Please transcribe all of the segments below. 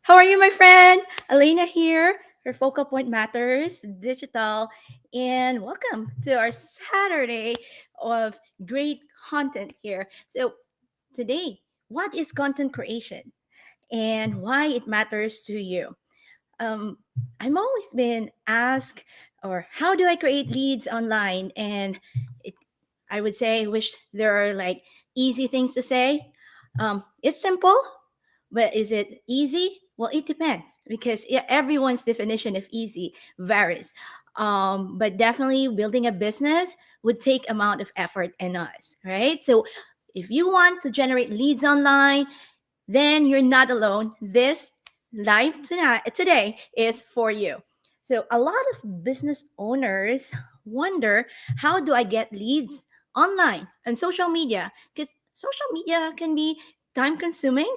How are you, my friend? Elena here for Focal Point Matters Digital, and welcome to our Saturday of great content here. So, today, what is content creation and why it matters to you? Um, I'm always been asked, or how do I create leads online? And it, I would say, wish there are like easy things to say. It's simple, but is it easy? Well, it depends because everyone's definition of easy varies. But definitely building a business would take amount of effort in us, right? So if you want to generate leads online, then you're not alone. This live today is for you. So a lot of business owners wonder, how do I get leads online and social media? Because social media can be time consuming,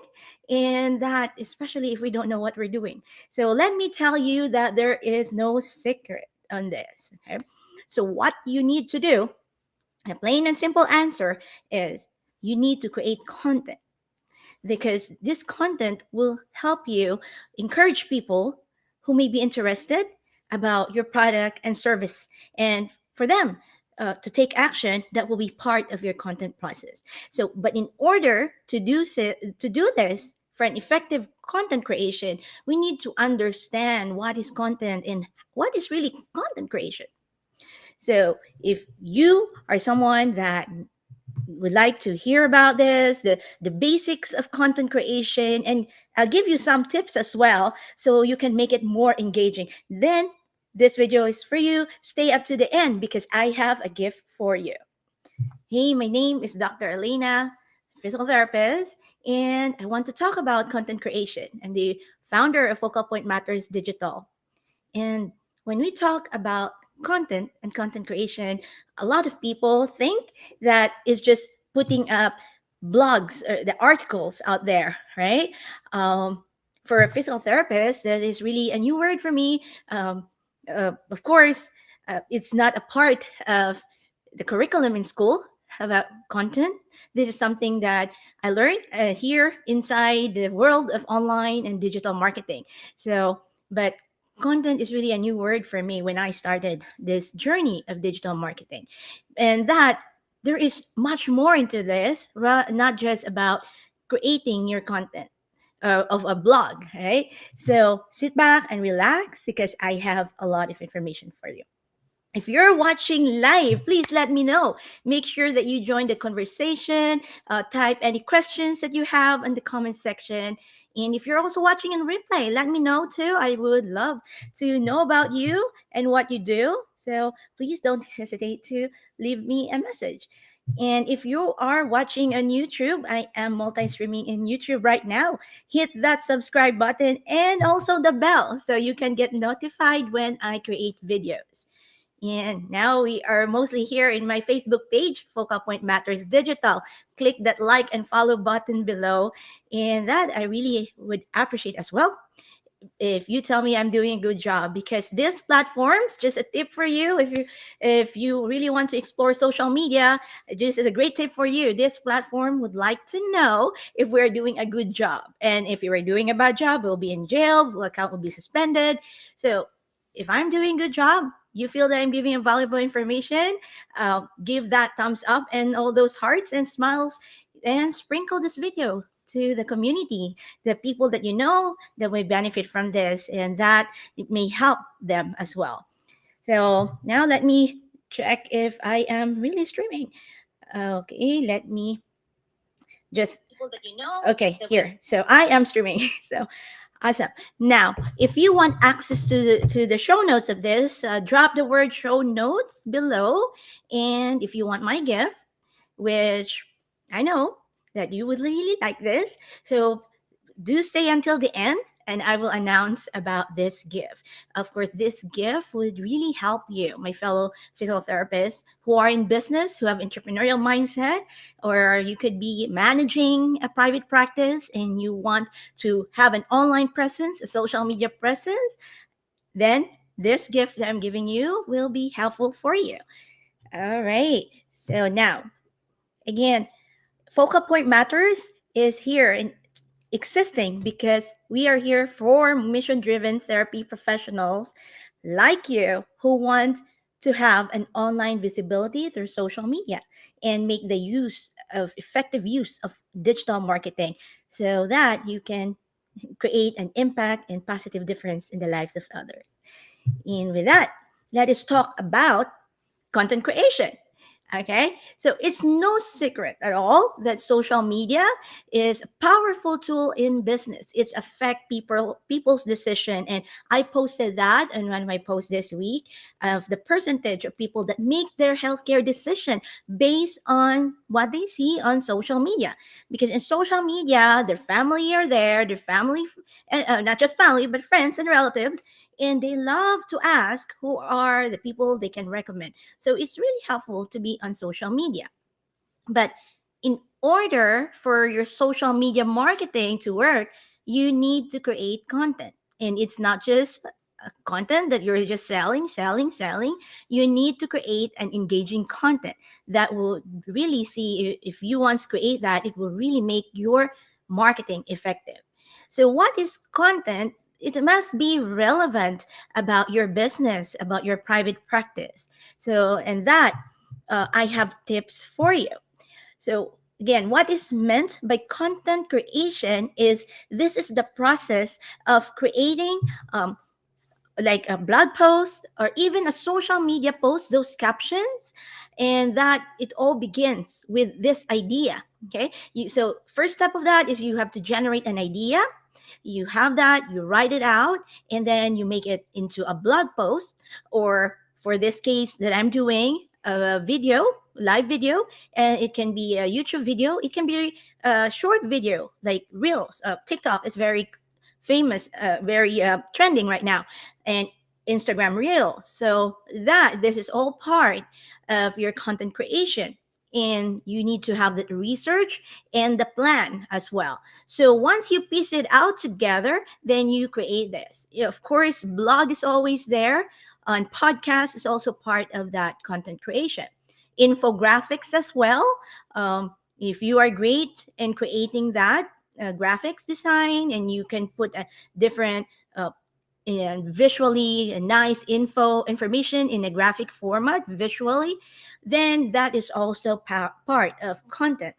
and that especially if we don't know what we're doing. So let me tell you that there is no secret on this. Okay. So what you need to do, a plain and simple answer is, you need to create content, because this content will help you encourage people who may be interested about your product and service, and for them to take action that will be part of your content process. So but in order to do this, for an effective content creation, we need to understand what is content and what is really content creation. So if you are someone that would like to hear about this, the basics of content creation, and I'll give you some tips as well so you can make it more engaging, then this video is for you. Stay up to the end because I have a gift for you. Hey, my name is Dr. Elena, physical therapist, and I want to talk about content creation. I'm the founder of Focal Point Matters Digital. And when we talk about content and content creation, a lot of people think that it's just putting up blogs or the articles out there, right? Um, for a physical therapist, that is really a new word for me. Of course, it's not a part of the curriculum in school about content. This is something that I learned here inside the world of online and digital marketing. So, but content is really a new word for me when I started this journey of digital marketing. And that there is much more into this, not just about creating your content of a blog, right? So sit back and relax because I have a lot of information for you. If you're watching live, please let me know. Make sure that you join the conversation. Type any questions that you have in the comment section. And if you're also watching in replay, let me know too. I would love to know about you and what you do. So please don't hesitate to leave me a message. And if you are watching on YouTube, I am multi streaming in YouTube right now. Hit that subscribe button and also the bell so you can get notified when I create videos. And now we are mostly here in my Facebook page, Focal Point Matters Digital. Click that like and follow button below. And that I really would appreciate as well if you tell me I'm doing a good job, because this platforms, just a tip for you, if you really want to explore social media, this is a great tip for you. This platform would like to know if we're doing a good job, and if you are doing a bad job, we'll be in jail, the account will be suspended. So if I'm doing a good job, you feel that I'm giving you valuable information, give that thumbs up and all those hearts and smiles, and sprinkle this video to the community, the people that you know that may benefit from this, and that it may help them as well. So now let me check if I am really streaming. Okay, let me just people that you know. Okay, here. So I am streaming. So awesome. Now, if you want access to the show notes of this, drop the word show notes below. And if you want my gift, which I know that you would really like this, so do stay until the end and I will announce about this gift. Of course, this gift would really help you, my fellow physical therapists who are in business, who have entrepreneurial mindset, or you could be managing a private practice and you want to have an online presence, a social media presence, then this gift that I'm giving you will be helpful for you. All right. So now, again, Focal Point Matters is here in existing because we are here for mission driven therapy professionals like you who want to have an online visibility through social media and make the use of effective use of digital marketing so that you can create an impact and positive difference in the lives of others. And with that, let us talk about content creation. Okay, so it's no secret at all that social media is a powerful tool in business. It's affect people's decision, and I posted that in one of my posts this week of the percentage of people that make their healthcare decision based on what they see on social media. Because in social media, their family are there, their family, not just family, but friends and relatives, and they love to ask who are the people they can recommend. So it's really helpful to be on social media. But in order for your social media marketing to work, you need to create content. And it's not just content that you're just selling. You need to create an engaging content that will really see if you once create that, it will really make your marketing effective. So, what is content? It must be relevant about your business, about your private practice. So, and that I have tips for you. So, again, what is meant by content creation is this is the process of creating like a blog post or even a social media post, those captions, and that it all begins with this idea. Okay, so first step of that is you have to generate an idea. You have that, you write it out, and then you make it into a blog post, or for this case that I'm doing, a video, live video, and it can be a YouTube video, it can be a short video like Reels. TikTok is very famous, very trending right now, and Instagram Reel. So that this is all part of your content creation. And you need to have the research and the plan as well. So once you piece it out together, then you create this. Yeah, of course, blog is always there, and podcast is also part of that content creation. Infographics as well. If you are great in creating that, graphics design, and you can put a different and visually nice information in a graphic format visually, then that is also part of content.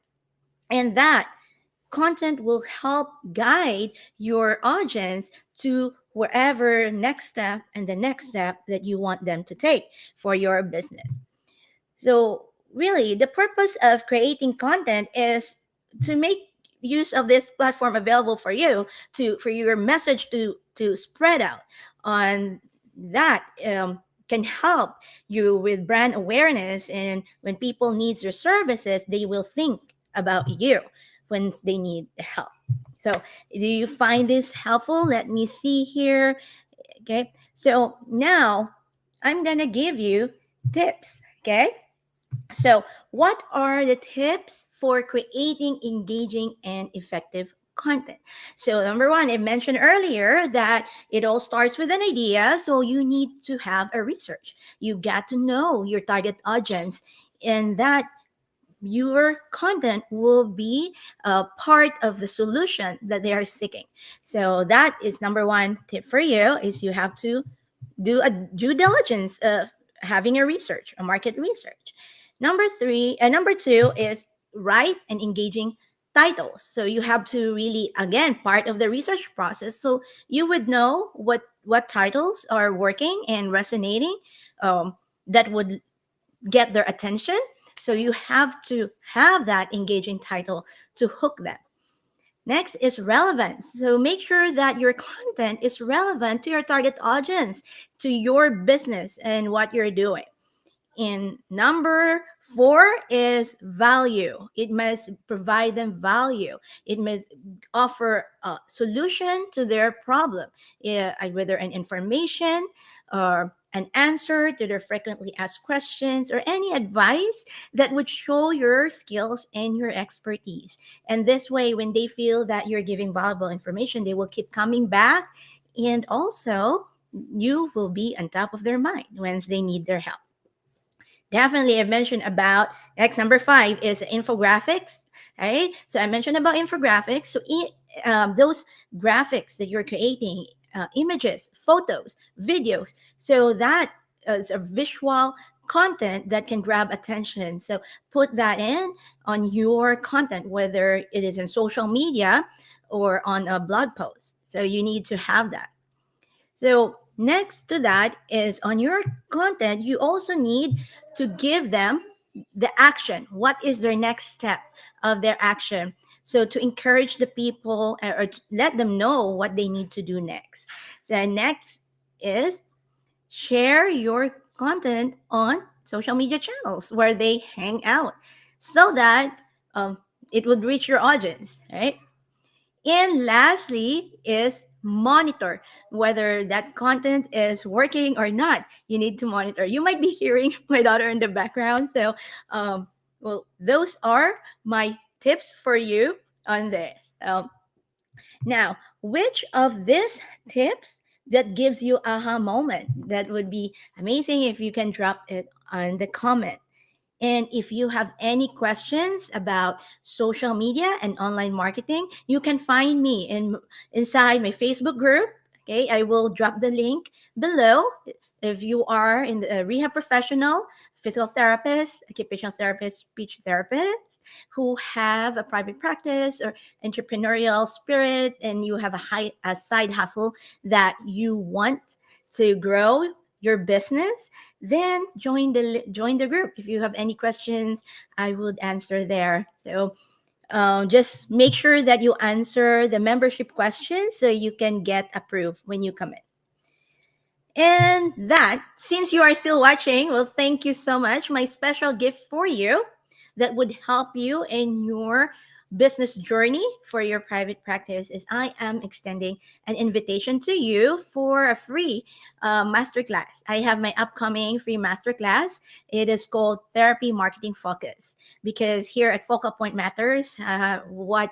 And that content will help guide your audience to wherever next step and the next step that you want them to take for your business. So, really, the purpose of creating content is to make use of this platform available for you, to for your message to spread out on that, can help you with brand awareness, and when people needs your services, they will think about you when they need the help. So, do you find this helpful? Let me see here. Okay, so now I'm gonna give you tips. Okay, so, what are the tips for creating engaging and effective content? So, number one, I mentioned earlier that it all starts with an idea. So, you need to have a research. You got to know your target audience, and that your content will be a part of the solution that they are seeking. So, that is number one tip for you is you have to do a due diligence of having a research, a market research. Number two is write and engaging titles. So you have to really, again, part of the research process. So you would know what titles are working and resonating, that would get their attention. So you have to have that engaging title to hook them. Next is relevance. So make sure that your content is relevant to your target audience, to your business and what you're doing. And number four is value. It must provide them value. It must offer a solution to their problem, whether an information or an answer to their frequently asked questions or any advice that would show your skills and your expertise. And this way, when they feel that you're giving valuable information, they will keep coming back. And also, you will be on top of their mind when they need their help. Definitely, I've mentioned about next number five is infographics. Right. So I mentioned about infographics. So those graphics that you're creating, images, photos, videos, so that is a visual content that can grab attention. So put that in on your content, whether it is in social media or on a blog post. So you need to have that. So next to that is on your content, you also need to give them the action. What is their next step of their action? So to encourage the people, or to let them know what they need to do next. So next is share your content on social media channels where they hang out, so that um, it would reach your audience, right? And lastly is monitor whether that content is working or not. You need to monitor. You might be hearing my daughter in the background. So, well, those are my tips for you on this. Now, which of these tips that gives you aha moment? That would be amazing if you can drop it on the comment. And if you have any questions about social media and online marketing, you can find me inside my Facebook group. Okay, I will drop the link below. If you are in the rehab professional, physical therapist, occupational therapist, speech therapist who have a private practice or entrepreneurial spirit, and you have a side hustle that you want to grow your business, then join the group. If you have any questions, I would answer there. So just make sure that you answer the membership questions so you can get approved when you come in. And that, since you are still watching, well, thank you so much. My special gift for you that would help you in your business journey for your private practice is I am extending an invitation to you for a free masterclass. I have my upcoming free masterclass. It is called Therapy Marketing Focus, because here at Focal Point Matters, what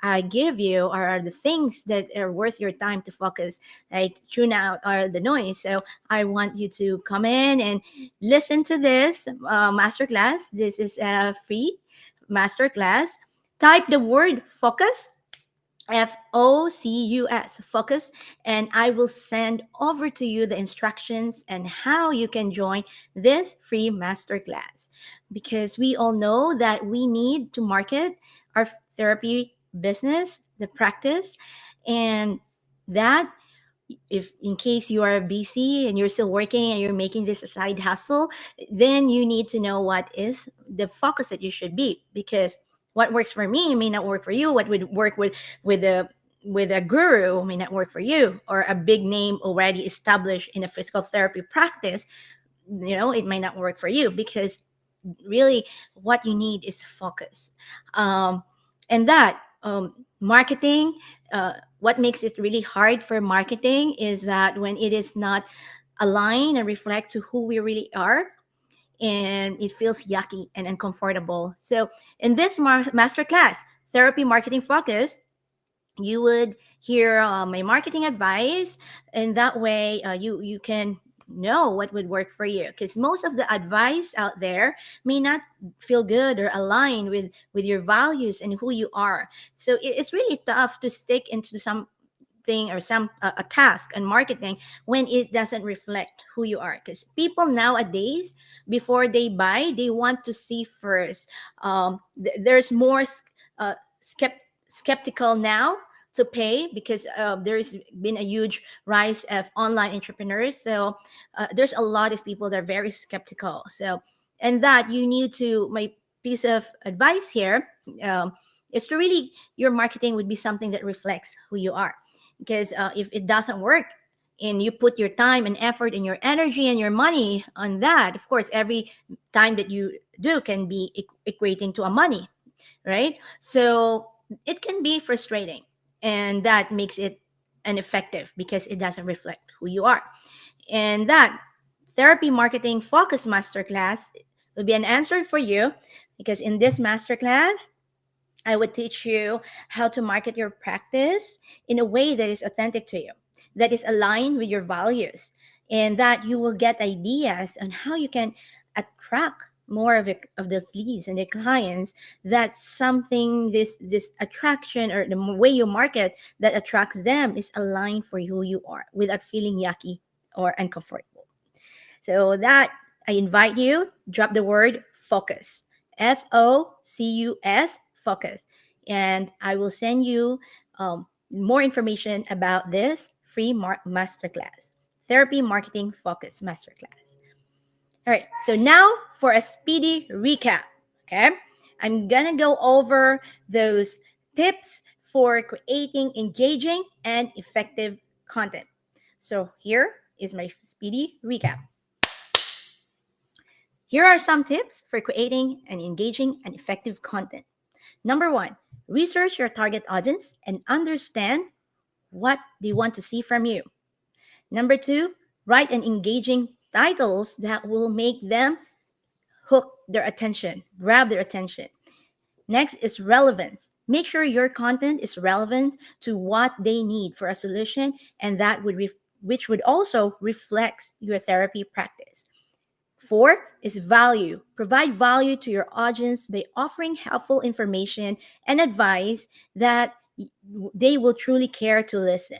I give you are the things that are worth your time to focus, like tune out all the noise. So I want you to come in and listen to this masterclass. This is a free masterclass. Type the word focus, FOCUS, focus, and I will send over to you the instructions and how you can join this free masterclass. Because we all know that we need to market our therapy business, the practice, and that, if in case you are busy and you're still working and you're making this a side hustle, then you need to know what is the focus that you should be, because what works for me may not work for you. What would work with a guru may not work for you, or a big name already established in a physical therapy practice, it might not work for you, because really what you need is focus. And that marketing, what makes it really hard for marketing is that when it is not aligned and reflect to who we really are, and it feels yucky and uncomfortable. So in this masterclass, Therapy Marketing Focus, you would hear my marketing advice, and that way you can know what would work for you, because most of the advice out there may not feel good or align with your values and who you are. So it's really tough to stick into something or some a task and marketing when it doesn't reflect who you are, because people nowadays, before they buy, they want to see first. There's more uh, skeptical now to pay, because there's been a huge rise of online entrepreneurs. So there's a lot of people that are very skeptical. So, and that you need to, my piece of advice here is to really, your marketing would be something that reflects who you are. Because if it doesn't work, and you put your time and effort and your energy and your money on that, of course, every time that you do can be equating to a money, right? So it can be frustrating, and that makes it ineffective because it doesn't reflect who you are. And that Therapy Marketing Focus Masterclass will be an answer for you, because in this masterclass, I would teach you how to market your practice in a way that is authentic to you, that is aligned with your values, and that you will get ideas on how you can attract more of those leads and the clients. That's something, this attraction or the way you market that attracts them is aligned for who you are without feeling yucky or uncomfortable. So that I invite you, drop the word focus. FOCUS, focus. And I will send you more information about this free masterclass, Therapy Marketing Focus Masterclass. All right, so now for a speedy recap. Okay, I'm gonna go over those tips for creating engaging and effective content. So here is my speedy recap. Here are some tips for creating an engaging and effective content. Number one, research your target audience and understand what they want to see from you. Number two, write an engaging titles that will make them hook their attention, grab their attention. Next is relevance. Make sure your content is relevant to what they need for a solution, and which would also reflect your therapy practice. Four is value. Provide value to your audience by offering helpful information and advice that they will truly care to listen.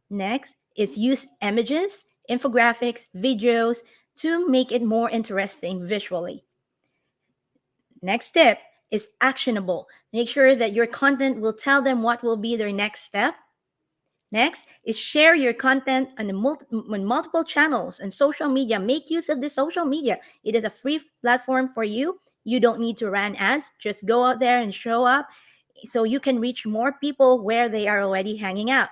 Next is use images, infographics, videos to make it more interesting visually. Next tip is actionable. Make sure that your content will tell them what will be their next step. Next is share your content on multiple channels and social media. Make use of the social media. It is a free platform for you. You don't need to run ads. Just go out there and show up so you can reach more people where they are already hanging out.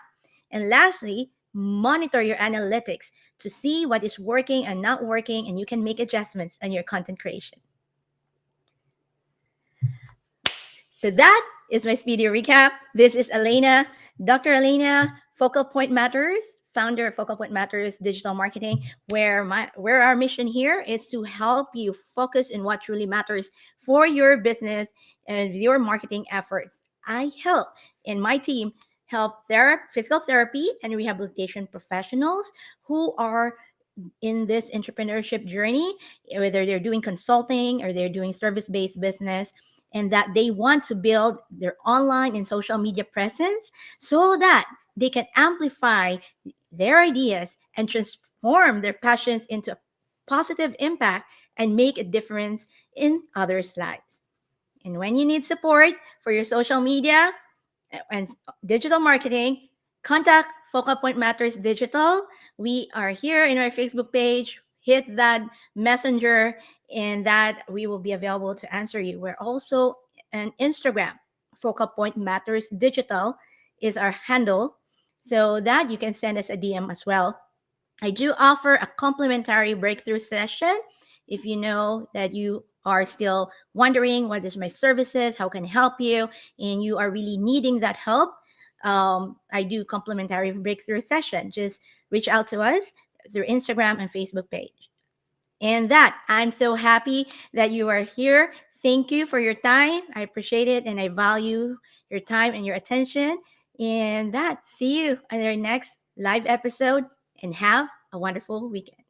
And lastly, monitor your analytics to see what is working and not working, and you can make adjustments on your content creation. So that is my speedy recap. This is Elena, Dr. Elena, Focal Point Matters, founder of Focal Point Matters Digital Marketing, where our mission here is to help you focus on what truly matters for your business and your marketing efforts. I help, and my team help physical therapy and rehabilitation professionals who are in this entrepreneurship journey, whether they're doing consulting or they're doing service-based business, and that they want to build their online and social media presence so that they can amplify their ideas and transform their passions into a positive impact and make a difference in others' lives. And when you need support for your social media and digital marketing, contact Focal Point Matters Digital. We are here in our Facebook page. Hit that messenger, and that we will be available to answer you. We're also on Instagram. Focal Point Matters Digital is our handle, so that you can send us a DM as well. I do offer a complimentary breakthrough session if you know that you are still wondering what is my services, how can I help you, and you are really needing that help. I do complimentary breakthrough session. Just reach out to us through Instagram and Facebook page. And that I'm so happy that you are here. Thank you for your time. I appreciate it and I value your time and your attention. And that, see you on our next live episode and have a wonderful weekend.